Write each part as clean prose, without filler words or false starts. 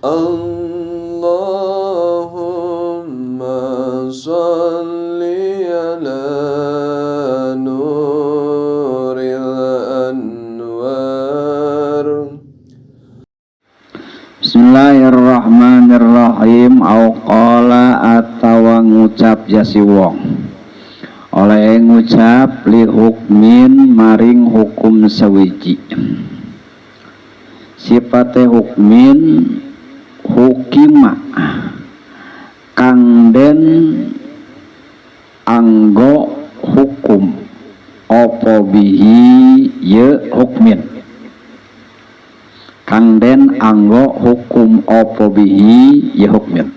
Allahumma salli ala nuril anwar. Bismillahirrahmanirrahim. Qala atawa ngucap jasi wong oleh ngucap li hukmin maring hukum sawiji. Sifate hukmin hukima kang den anggo hukum opo bihi ye hukmin kang den anggo hukum opo bihi ye hukmin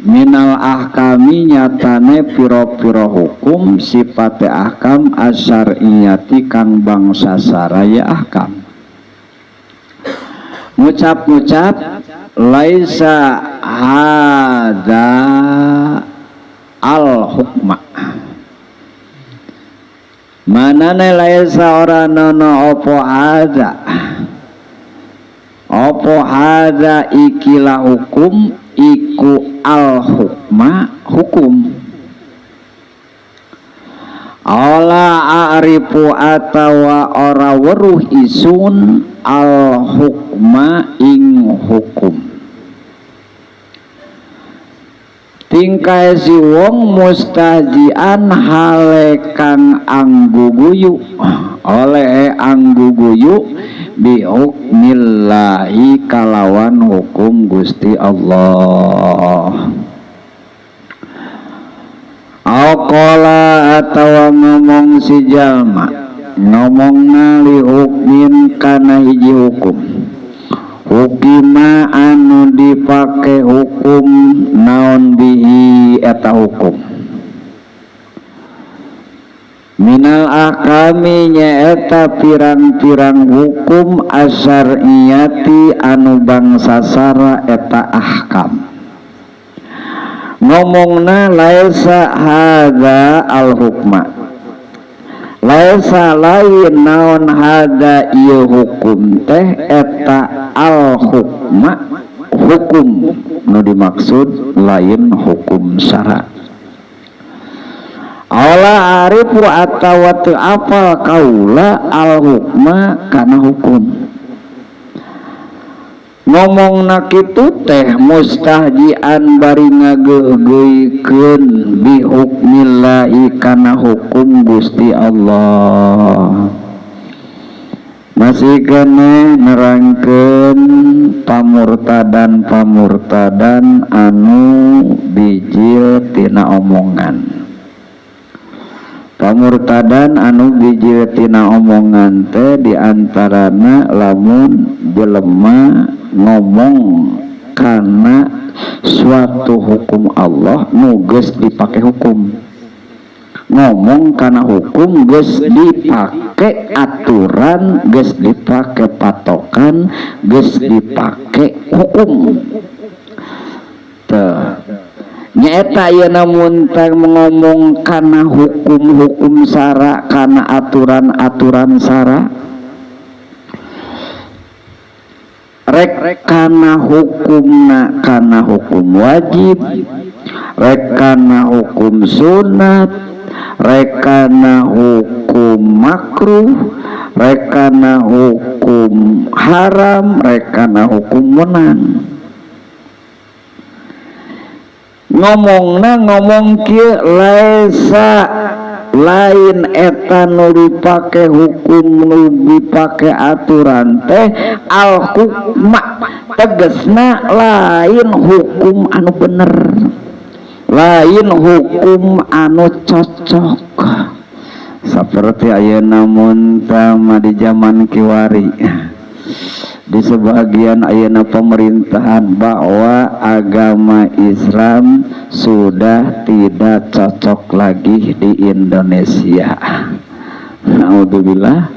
minal ahkami nyatane piro-piro hukum sifate ahkam asyariyati kang bangsa saraya ahkam ngucap-ngucap laisa hadza al hukma manane laisa ora nono opo hadza ikilah hukum iku al hukma hukum ala a'rifu atawa ora weruh isun al hukma ing hukum tingkai si wong mustajian hale kang angguguyu oleh angguguyu bi hukmillahi kalawan hukum Gusti Allah. Aqala atawa ngomong si jalma ngomongna li hukmin kana hiji hukum hukima anu dipake hukum naon bihi eta hukum minal akami nyaeta pirang-pirang hukum asyariyati anu bangsa sara eta ahkam ngomongna laisa hadza al hukma laisa lain naon hadza ieu hukum teh eta al hukma hukum nu dimaksud lain hukum syara ala arifu atawa teu apal kaula al hukma kana hukum ngomongna kitu teh mustahjian bari ngageugeuikeun bi hukmillahi kana hukum Gusti Allah masih kene nerangkeun pamurtadan anu bijil tina omongan pamurtadan anu bijil tina omongan teh diantarana lamun jelema ngomong karena suatu hukum Allah nu geus dipake hukum ngomong karena hukum geus dipake aturan geus dipake patokan geus dipake hukum teh nyaeta ieu namun teh ngomong kana hukum-hukum sara kana aturan-aturan sara rek kana hukumna kana hukum wajib rek kana hukum sunat rek kana hukum makruh rek kana hukum haram rek kana hukum menang ngomong kieu laisa lain eta nu dipake hukum nu dipake aturan teh al hukma tegesna lain hukum anu bener lain hukum anu cocok seperti ayeuna mun tama di zaman kiwari di sebagian ayeuna pemerintahan bahwa agama Islam sudah tidak cocok lagi di Indonesia. Naudzubillah,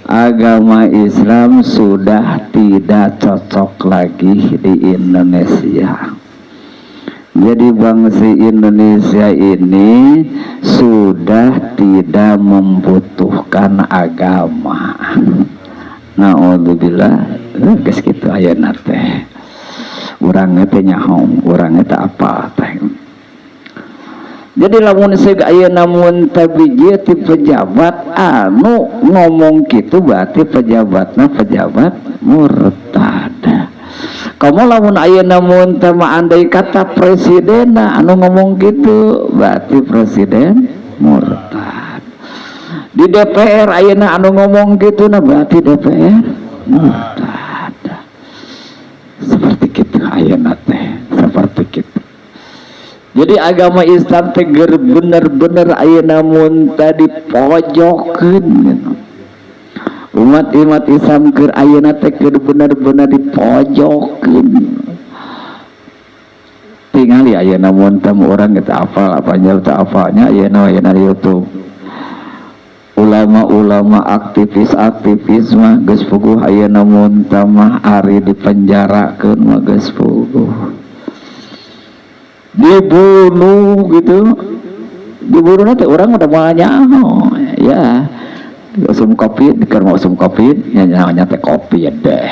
agama Islam sudah tidak cocok lagi di Indonesia. Jadi bangsa Indonesia ini sudah tidak membutuhkan agama. naudzubillah geus kitu ayeuna teh urang teh nyaho urang teh apa teh. Jadi lamun sega ayeuna mun tabiji ti pejabat anu ngomong kitu berarti pejabatna pejabat murtad. Kamu lamun ayeuna mun teh andai kata presidenna anu ngomong kitu berarti presiden murtad. Di DPR ayeuna anu ngomong kitu na berarti DPR murtad. Seperti kitu ayeuna teh, seperti kitu. Jadi agama Islam teh bener-bener ayeuna mun tadi pojokeun gitu. Umat Islam keur ayeuna teh keur bener-bener dipojokeun. Tingali ayeuna mun teh urang eta hafal apa nya teh hafalnya ayeuna di YouTube. Ulama-ulama aktivis mah geus puguh ayeuna mun teh mah ari dipenjarakeun mah geus puguh. Dibunuh gitu, dibunuh nanti orang udah banyak ya sum kopi karena sum kopi namanya teh kopi deh.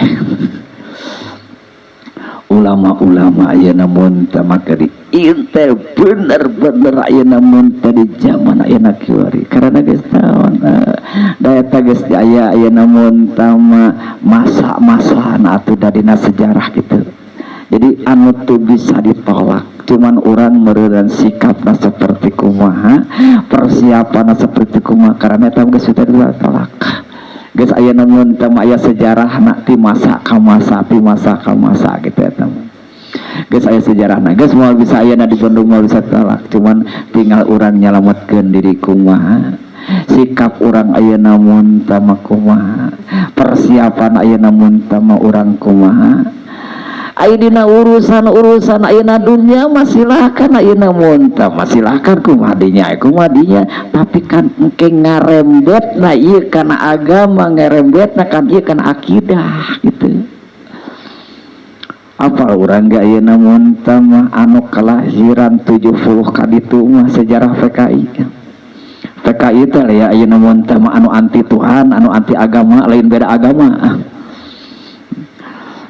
Ulama-ulama ayeuna mun teh maka di intel bener-bener ayeuna mun teh di zaman ayeuna kieu karena geus taon daya teh geus aya ayeuna mun teh masa-masana atuh dadina sejarah gitu. Jadi anu tuh bisa ditolak, cuman orang meureun sikapna seperti kumaha, persiapanna seperti kumaha karena eta geus sudah ditolak. Geus ayeuna mun teh aya sejarahna ti masa ka masa gitu eta. Geus aya sejarahna, geus moal bisa ayeuna di Bandung moal bisa tolak, cuman tinggal urang nyalametkeun diri kumaha. Sikap orang ayeuna mun teh kumaha, persiapan ayeuna mun teh urang kumaha. Ayeuna urusan ayeuna dunia masilahkan ayeuna mun teh masilahkan kumaha dinya tapi kan engke ngarembetna ieu kana agama ngarembetna kan ieu kana akidah gitu. Apa urang ge ayeuna mun teh anu kelahiran 70 ka ditu mah sejarah PKI kan. PKI teh ya ayeuna mun teh anu anti Tuhan, anu anti agama, lain beda agama.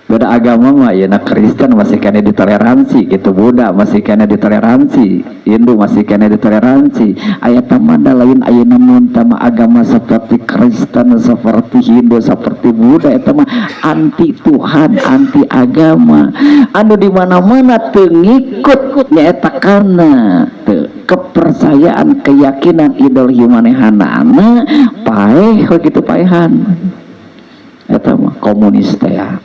Beda agama mah ya Kristen masih kena ditoleransi gitu, Buddha masih kena ditoleransi, Hindu masih kena ditoleransi. Ayat tamanda lain ayeuna mun tama agama seperti Kristen, seperti Hindu, seperti Buddha eta mah anti Tuhan, anti agama. Anu di mana-mana teu ngikut nyaeta kana kepercayaan, keyakinan idol himanehanana paeh kitu paehan. Eta mah komunis teh ya.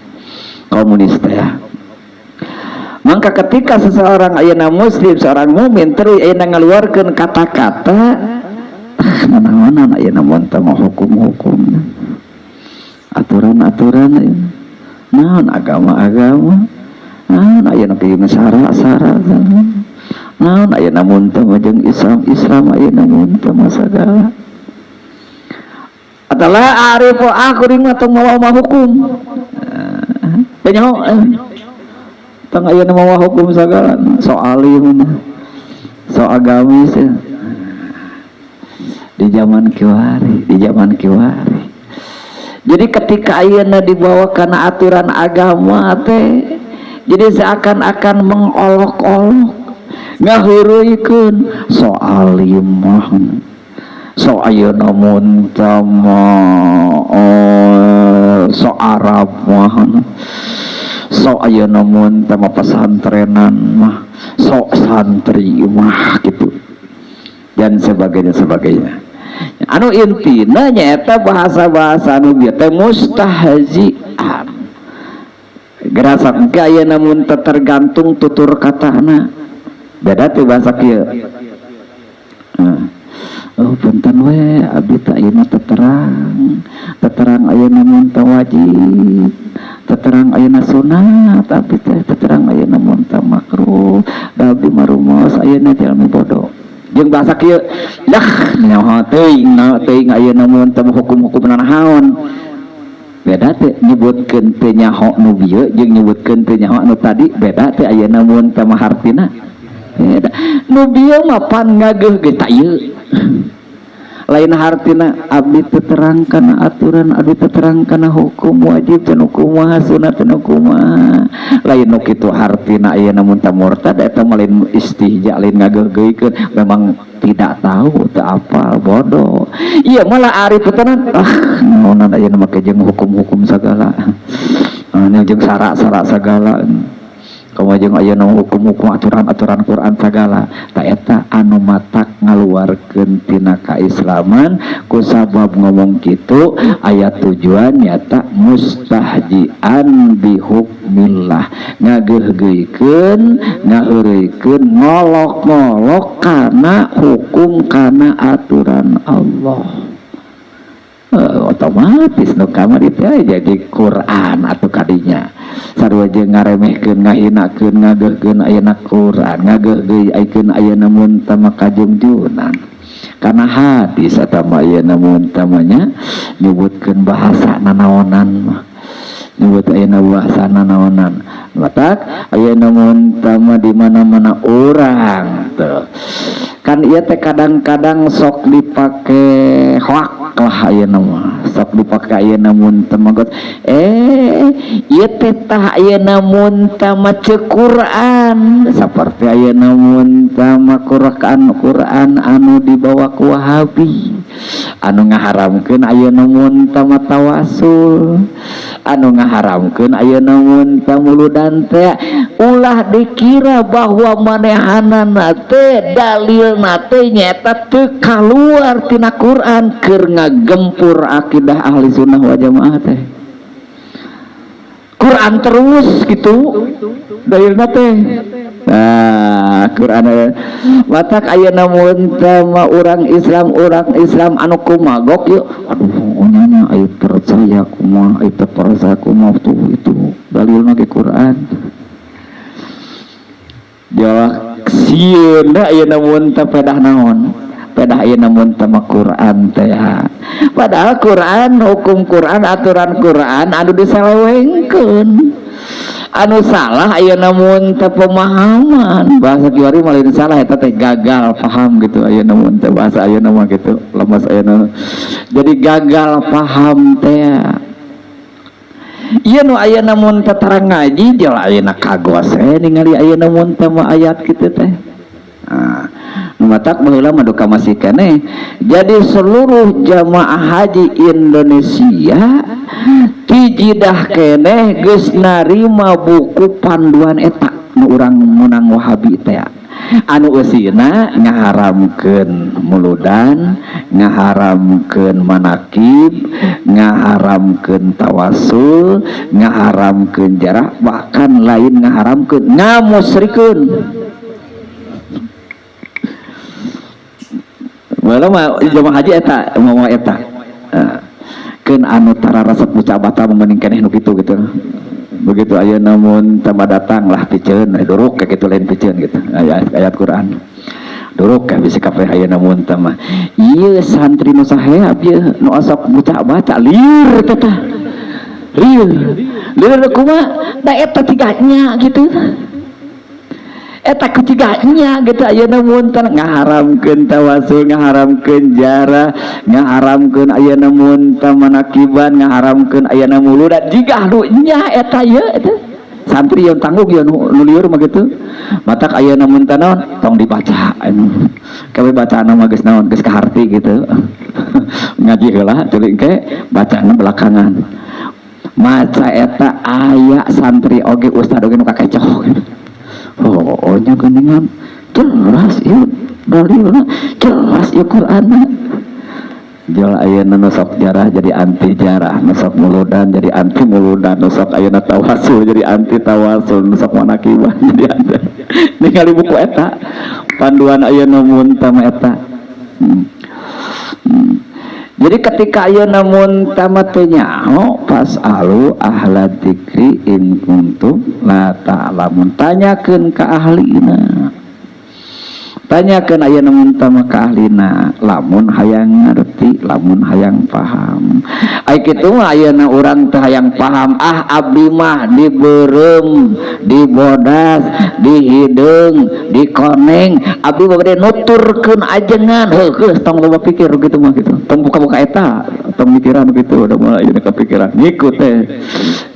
Maka ketika seseorang ayeuna muslim, seorang mukmin terus ayeuna ngaluarkeun kata-kata naon-naonan ayeuna mun teh hukum-hukum aturan-aturan naon agama-agama naon ayeuna kieu sara-sara naon ayeuna mun teh jeung Islam ayeuna mun teh sagala adalah arifu akhirin atau mau hukum banyak tang ayeuna mawa hukum sagala so alim so agamis ya. di zaman kiwari jadi ketika ayeuna dibawa kana aturan agama teh jadi seakan-akan mengolok-olok ngaheureuykeun so alim mah so ayeuna mun tama so Arab mah so ayeuna mun teh pesantrenan mah so santri mah gitu dan sebagainya. Anu intina nyaeta bahasa-bahasa anu bieu teh mustahzi'an. Gerasa engke ayeuna mun teh tergantung tutur katana. Beda teh bahasa kieu. Oh punten we abdi teh ayeuna teterang ayeuna mun teh wajib, teterang ayeuna sunat, abdi teh teterang ayeuna mun teh makruh, da abdi mah rumaos ayeuna jalmi bodoh. Jeung bahasa kieu, dah nyaho teuing ayeuna mun teh hukum-hukum naon. Beda teh nyebutkeun teh nyaho nu bieu jeung nyebutkeun teh nyaho anu tadi, beda teh ayeuna mun teh mah hartina. Beda. Nu bieu mah pan ngageuh ge ta ieu. lain hartina abdi terangkan aturan, abdi terangkan hukum wajib dan hukum sunat dan hukum lain nu kitu hartina ayeuna mun ta murtad eta lain istihja lain ngageugeuykeun memang tidak tahu teu apal bodoh. Iya malah arif tenan naonan ayeuna make jeung hukum-hukum sagala jeung syarat-syarat sagala kemajeng ayeuna hukum-hukum aturan-aturan Quran sagala ta eta anu matak ngaluarkeun tina kaislaman kusabab ngomong kitu aya tujuan nyata mustahjian bihukmillah ngageugeukeun ngaeureuykeun ngolok-ngolok kana hukum kana aturan Allah. Otomatis nu kamar itu jadi Quran atau kadinya sarua jeung ngaremehkeun ngahinakeun ngageukeun ayeuna Quran ngageukeun ayeuna mun tama kajungjunan kana hadis eta mah ayeuna mun tamanya nyebutkeun bahasa nanaonan mah nyebut ayeuna bahasa nanaonan matak ayeuna mun tama di mana-mana urang teu kan ieu teh kadang-kadang sok dipake hoak lah ayeuna mah sok dipake ayeuna mun teu magot ieu teh tah ayeuna mun tah maca Quran saperti ayeuna mun tah Quran anu dibawa ku Wahabi anu ngaharamkeun ayeuna mun tah tawasul anu ngaharamkeun ayeuna mun tah muludan teh ulah dikira bahwa manehanana teh dalil nate nyata teu kaluar tina Quran keur ngagempur akidah ahli sunnah wal jamaah teh Quran terus gitu dalil nate Quran matak ayeuna mun tama urang Islam anu kumagok yuk aduh onyanya aya percaya kumaha aya percaya kumaha tuh itu dalilna ke Quran jawab sieun da ayeuna mun teh pedah naon pedah ayeuna mun teh Quran teh padahal Quran hukum Quran aturan Quran anu disalewengkeun anu salah ayeuna mun teh pemahaman bahasa kiwari malin salah eta teh gagal paham gitu ayeuna mun teh bahasa ayeuna mah gitu lemas ayeuna jadi gagal paham teh ieu nu ayeuna mun teh tarang ngaji jol ayeuna kagos ningali ayeuna mun teh ayat kitu teh matak baheula mah duka masih keneh jadi seluruh jamaah haji Indonesia tijidah keneh geus narima buku panduan eta nu urang munang Wahabi teh anu eusina ngaharamkeun muludan ngaharamkeun manakib ngaharamkeun tawasul ngaharamkeun jarah bahkan lain ngaharamkeun ngamusyrikeun walau mah jamaah haji eta mau eta keun anu tara resep buca bata mending keneh nu kitu gitu begitu ayeuna mun tama datang lah piceun duruk kayak gitu lain piceun gitu ayat Quran duruk ka bisi kabeh ayeuna mun tama ieu santri nu saheab ieu nu asok buca baca lieur teh tah lieur kumaha da eta tiganya gitu eta ketiganya gitu ayeuna mun teh ngaharamkeun tawasul ngaharamkeun jarah ngaharamkeun ayeuna mun teh manakiban ngaharamkeun ayeuna muludan jigah nu nya eta ieu eta santri yang tanggung ya nu lieur mah gitu matak ayeuna mun teh naon tong dibaca kabeh bacaana mah geus naon geus kaharti gitu ngaji heula teuing ke bacana belakangan maca eta aya santri oge ustad oge nu kakecoh gitu. Oh nya geuningan jelas ieu dalilna jelas ieu Qur'anna jol ayeuna nu sok jarah jadi anti jarah nu sok muludan jadi anti muludan nu sok ayeuna tawasul jadi anti tawasul nu sok manakiban jadi anti ningali buku eta panduan ayeuna mun tama eta jadi ketika ayeuna mun tamat teh nyaho fasalu ahla dzikri in kuntum la ta'lamun tanyakeun ka ahlina tanyakeun ayeuna mun teu ka ahlina lamun hayang ngerti lamun hayang paham ai kitu mah ayeuna urang teu hayang paham abdi mah dibeureum dibodas dihideung dikoneng abdi bade nuturkeun ajengan heuh tong loba pikir gitu mah gitu tong buka-buka eta tong mikiran gitu udah mulai ayeuna kepikiran ngikut teh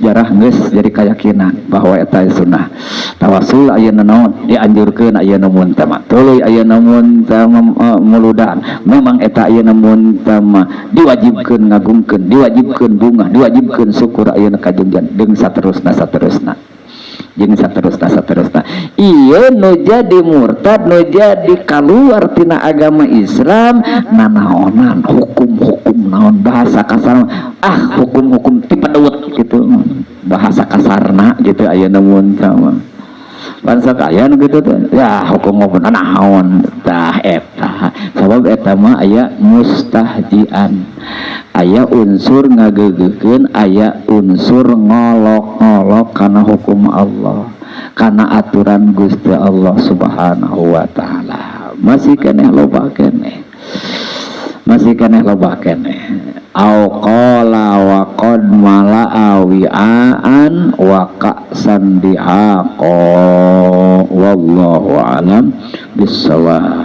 jarah geus jadi keyakinan bahwa eta sunnah tawasul ayeuna naon dianjurkeun ayeuna mun teh mah tuluy ayeuna mun teh muludan memang eta ayeuna mun teh mah diwajibkeun ngagungkeun diwajibkeun bunga diwajibkeun syukur ayeuna kajengjan jeung saterusna jeung saterusna ieu nu jadi murtad nu jadi kaluar tina agama Islam nanaonan hukum-hukum naon bahasa kasar hukum-hukum ti padeuet gitu bahasa kasarna gitu ayeuna mun teh mah bangsa kaya gitu tuh ya hukum maupun naon tah eta sabab eta mah aya mustahjian aya unsur ngageugekeun aya unsur ngolok-ngolok kana hukum Allah kana aturan Gusti Allah Subhanahu wa taala masih keneh loba keneh au qala wa qad mala'a wi'an wa ka'san dihaqa wallahu alam bissawab.